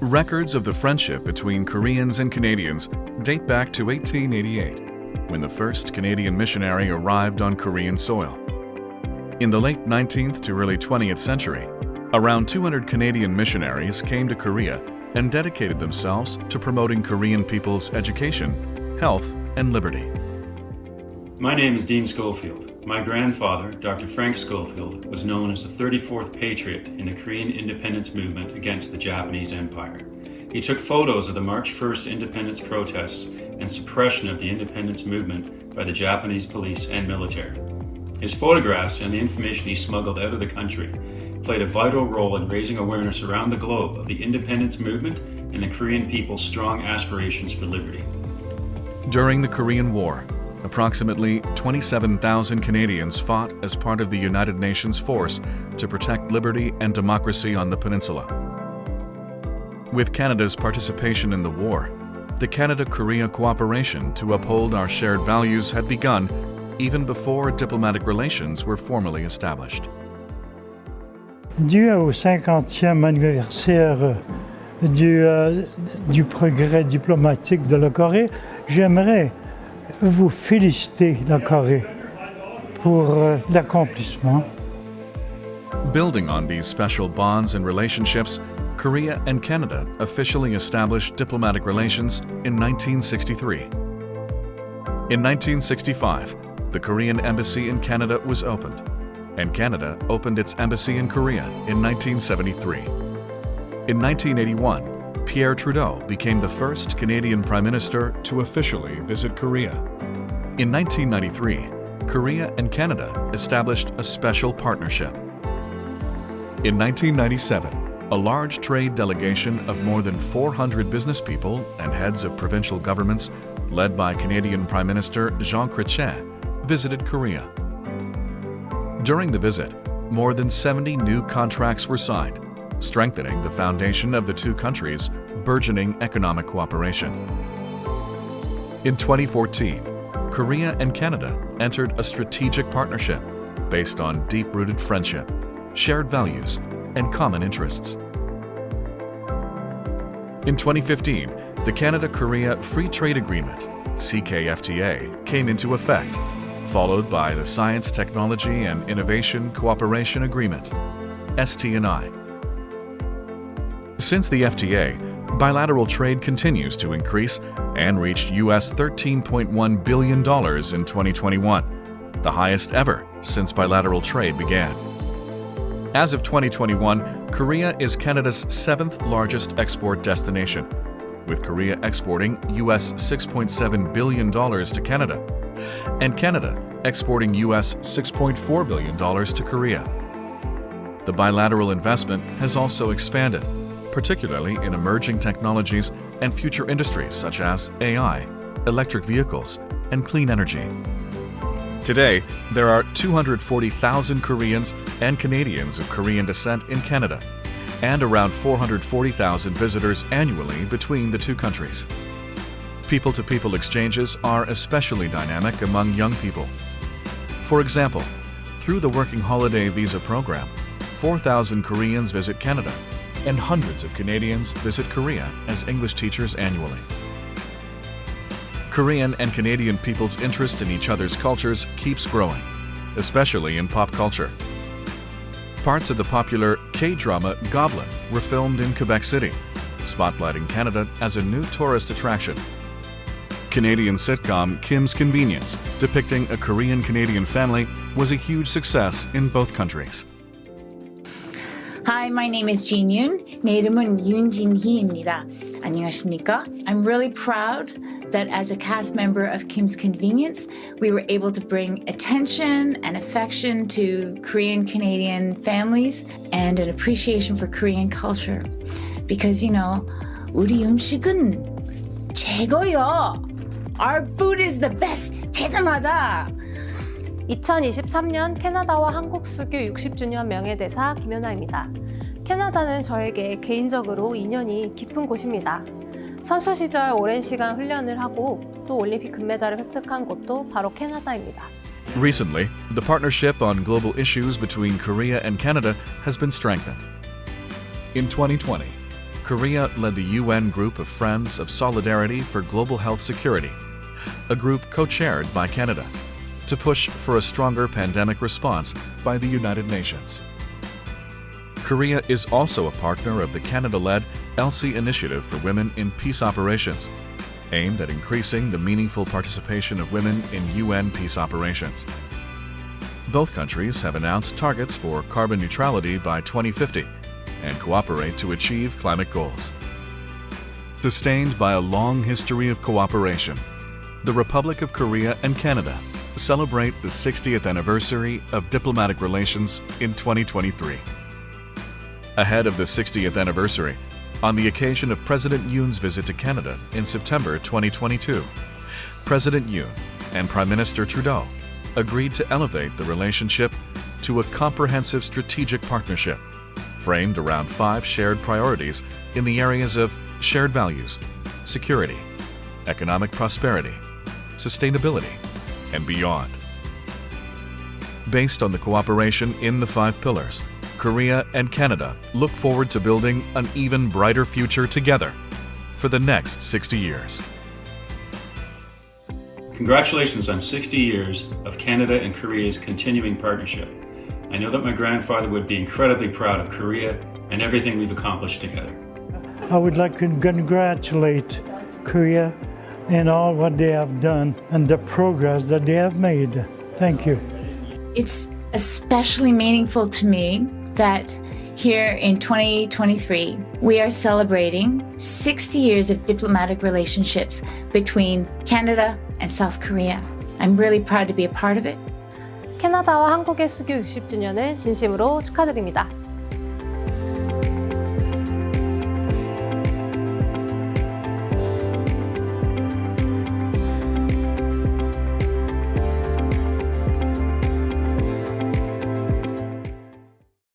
Records of the friendship between Koreans and Canadians date back to 1888, when the first Canadian missionary arrived on Korean soil. In the late 19th to early 20th century, around 200 Canadian missionaries came to Korea and dedicated themselves to promoting Korean people's education, health, and liberty. My name is Dean Schofield. My grandfather, Dr. Frank Schofield, was known as the 34th Patriot in the Korean independence movement against the Japanese Empire. He took photos of the March 1st independence protests and suppression of the independence movement by the Japanese police and military. His photographs and the information he smuggled out of the country played a vital role in raising awareness around the globe of the independence movement and the Korean people's strong aspirations for liberty. During the Korean War, approximately 27,000 Canadians fought as part of the United Nations force to protect liberty and democracy on the peninsula. With Canada's participation in the war, the Canada-Korea cooperation to uphold our shared values had begun even before diplomatic relations were formally established. Dû au 50e anniversaire du progrès diplomatique de la Corée, j'aimerais vous féliciter, la Corée, pour l'accomplissement. Building on these special bonds and relationships, Korea and Canada officially established diplomatic relations in 1963. In 1965, the Korean embassy in Canada was opened, and Canada opened its embassy in Korea in 1973. In 1981, Pierre Trudeau became the first Canadian Prime Minister to officially visit Korea. In 1993, Korea and Canada established a special partnership. In 1997, a large trade delegation of more than 400 business people and heads of provincial governments, led by Canadian Prime Minister Jean Chrétien, visited Korea. During the visit, more than 70 new contracts were signed, strengthening the foundation of the two countries' burgeoning economic cooperation. In 2014, Korea and Canada entered a strategic partnership based on deep-rooted friendship, shared values, and common interests. In 2015, the Canada-Korea Free Trade Agreement, CKFTA, came into effect, followed by the Science, Technology, and Innovation Cooperation Agreement, ST&I. Since the FTA, bilateral trade continues to increase and reached US $13.1 billion in 2021, the highest ever since bilateral trade began. As of 2021, Korea is Canada's seventh largest export destination, with Korea exporting US $6.7 billion to Canada, and Canada exporting US $6.4 billion to Korea. The bilateral investment has also expanded, particularly in emerging technologies and future industries such as AI, electric vehicles, and clean energy. Today, there are 240,000 Koreans and Canadians of Korean descent in Canada, and around 440,000 visitors annually between the two countries. People-to-people exchanges are especially dynamic among young people. For example, through the Working Holiday Visa program, 4,000 Koreans visit Canada, and hundreds of Canadians visit Korea as English teachers annually. Korean and Canadian people's interest in each other's cultures keeps growing, especially in pop culture. Parts of the popular K-drama Goblin were filmed in Quebec City, spotlighting Canada as a new tourist attraction. Canadian sitcom Kim's Convenience, depicting a Korean-Canadian family, was a huge success in both countries. Hi, my name is Jin-Yoon. 내 이름은 윤진희입니다. 안녕하십니까? I'm really proud that as a cast member of Kim's Convenience, we were able to bring attention and affection to Korean-Canadian families and an appreciation for Korean culture. Because, you know, 우리 음식은 최고요. Our food is the best. 대단하다. 2023년 캐나다와 한국 수교 60주년 명예대사 김연아입니다. 캐나다는 저에게 개인적으로 인연이 깊은 곳입니다. 선수 시절 오랜 시간 훈련을 하고 또 올림픽 금메달을 획득한 곳도 바로 캐나다입니다. Recently, the partnership on global issues between Korea and Canada has been strengthened. In 2020, Korea led the UN Group of Friends of Solidarity for Global Health Security, a group co-chaired by Canada, to push for a stronger pandemic response by the United Nations. Korea is also a partner of the Canada-led ELSI Initiative for Women in Peace Operations, aimed at increasing the meaningful participation of women in UN peace operations. Both countries have announced targets for carbon neutrality by 2050 and cooperate to achieve climate goals. Sustained by a long history of cooperation, the Republic of Korea and Canada celebrate the 60th anniversary of diplomatic relations in 2023. Ahead of the 60th anniversary, on the occasion of President Yoon's visit to Canada in September 2022, President Yoon and Prime Minister Trudeau agreed to elevate the relationship to a comprehensive strategic partnership framed around 5 shared priorities in the areas of shared values, security, economic prosperity, sustainability, and beyond. Based on the cooperation in the 5 pillars, Korea and Canada look forward to building an even brighter future together for the next 60 years. Congratulations on 60 years of Canada and Korea's continuing partnership. I know that my grandfather would be incredibly proud of Korea and everything we've accomplished together. I would like to congratulate Korea and all what they have done and the progress that they have made. Thank you. It's especially meaningful to me that here in 2023, we are celebrating 60 years of diplomatic relationships between Canada and South Korea. I'm really proud to be a part of it. 캐나다와 한국의 수교 60주년을 진심으로 축하드립니다.